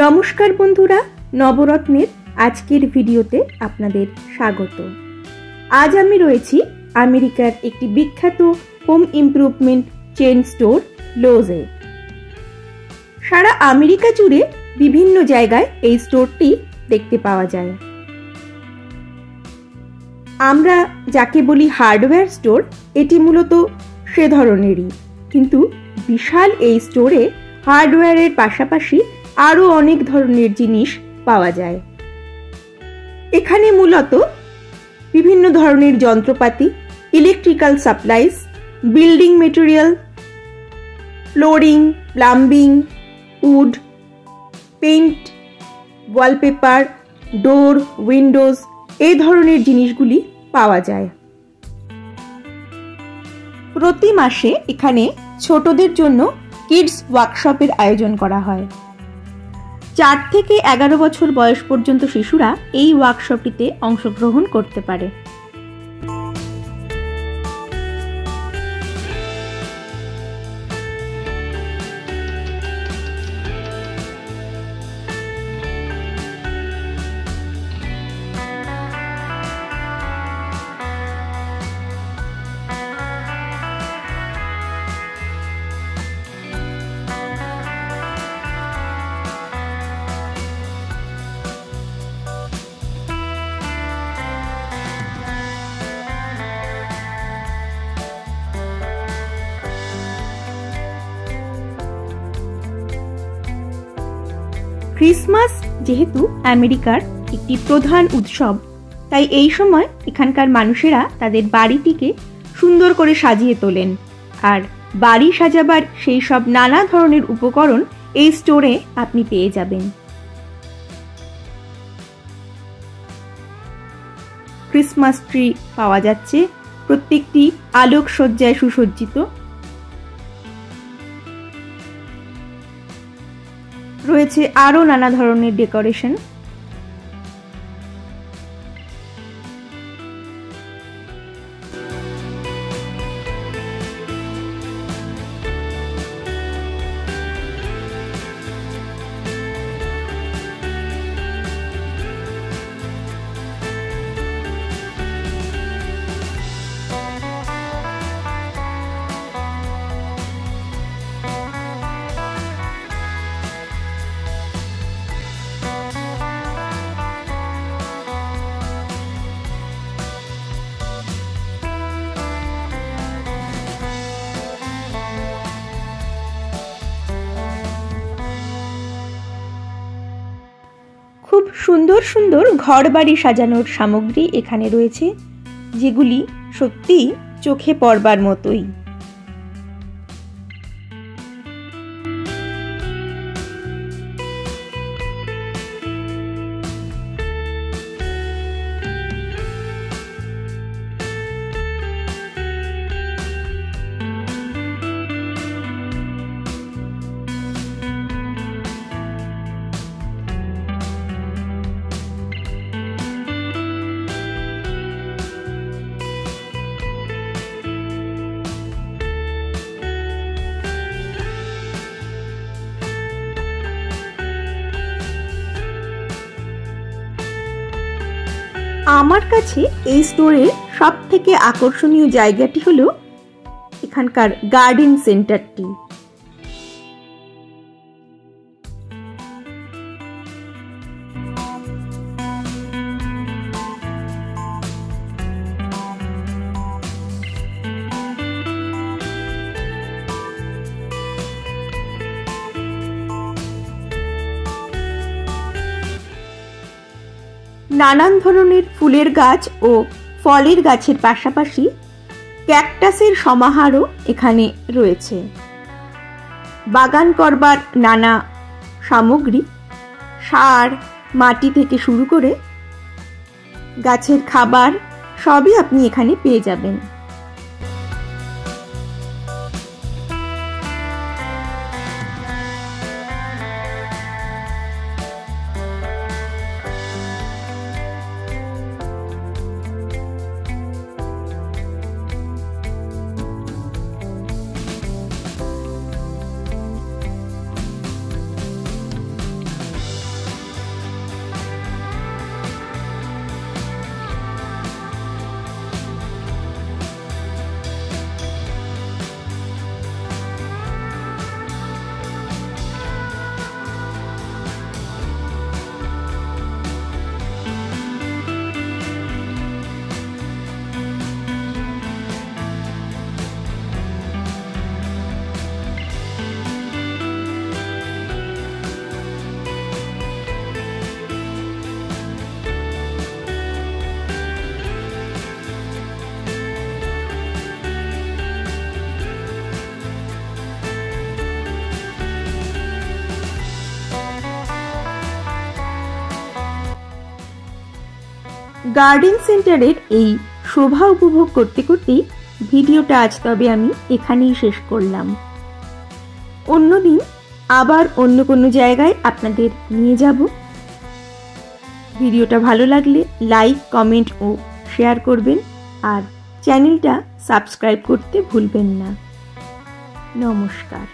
নমস্কার বন্ধুরা, নবরত্নের আজকের ভিডিওতে আপনাদের স্বাগত। আজ আমি রয়েছি আমেরিকার একটি বিখ্যাত হোম ইমপ্রুভমেন্ট চেইন স্টোর লোজে। সারা আমেরিকা জুড়ে বিভিন্ন জায়গায় এই স্টোরটি দেখতে পাওয়া যায়। আমরা যাকে বলি হার্ডওয়্যার স্টোর, এটি মূলত সে ধরনেরই, কিন্তু বিশাল এই স্টোরে হার্ডওয়্যারের পাশাপাশি আরও অনেক ধরনের জিনিস পাওয়া যায়। এখানে মূলত বিভিন্ন ধরনের যন্ত্রপাতি, electrical supplies, building material, flooring, plumbing, wood, paint, wallpaper, door, windows এই ধরনের জিনিসগুলি পাওয়া যায়। প্রতি মাসে এখানে ছোটদের জন্য কিডস ওয়ার্কশপের আয়োজন করা হয়। 4 থেকে 11 বছর বয়স পর্যন্ত শিশুরা এই ওয়ার্কশপটিতে অংশগ্রহণ করতে পারে। ক্রিসমাস যেহেতু আমেরিকার একটি প্রধান উৎসব, তাই এই সময় এখানকার মানুষেরা তাদের বাড়িটিকে সুন্দর করে সাজিয়ে তোলেন। আর বাড়ি সাজাবার সেই সব নানা ধরনের উপকরণ এই স্টোরে আপনি পেয়ে যাবেন। ক্রিসমাস ট্রি পাওয়া যাচ্ছে, প্রত্যেকটি আলোকসজ্জায় সুসজ্জিত। রয়েছে আরও নানা ধরনের ডেকোরেশন। খুব সুন্দর সুন্দর ঘরবাড়ি সাজানোর সামগ্রী এখানে রয়েছে, যেগুলি সত্যি চোখে পড়বার মতোই। আমার কাছে এই স্টোরের সব থেকে আকর্ষণীয় জায়গাটি হলো এখানকার গার্ডেন সেন্টারটি। নানান ধরনের ফুলের গাছ ও ফলের গাছের পাশাপাশি ক্যাকটাসের সমাহারও এখানে রয়েছে। বাগান করবার নানা সামগ্রী, সার, মাটি থেকে শুরু করে গাছের খাবার সবই আপনি এখানে পেয়ে যাবেন। গার্ডেন সেন্টারের এই শোভা উপভোগ করতে করতেই ভিডিওটা আজ তবে আমি এখানেই শেষ করলাম। অন্যদিন আবার অন্য কোনো জায়গায় আপনাদের নিয়ে যাব। ভিডিওটা ভালো লাগলে লাইক, কমেন্ট ও শেয়ার করবেন আর চ্যানেলটা সাবস্ক্রাইব করতে ভুলবেন না। নমস্কার।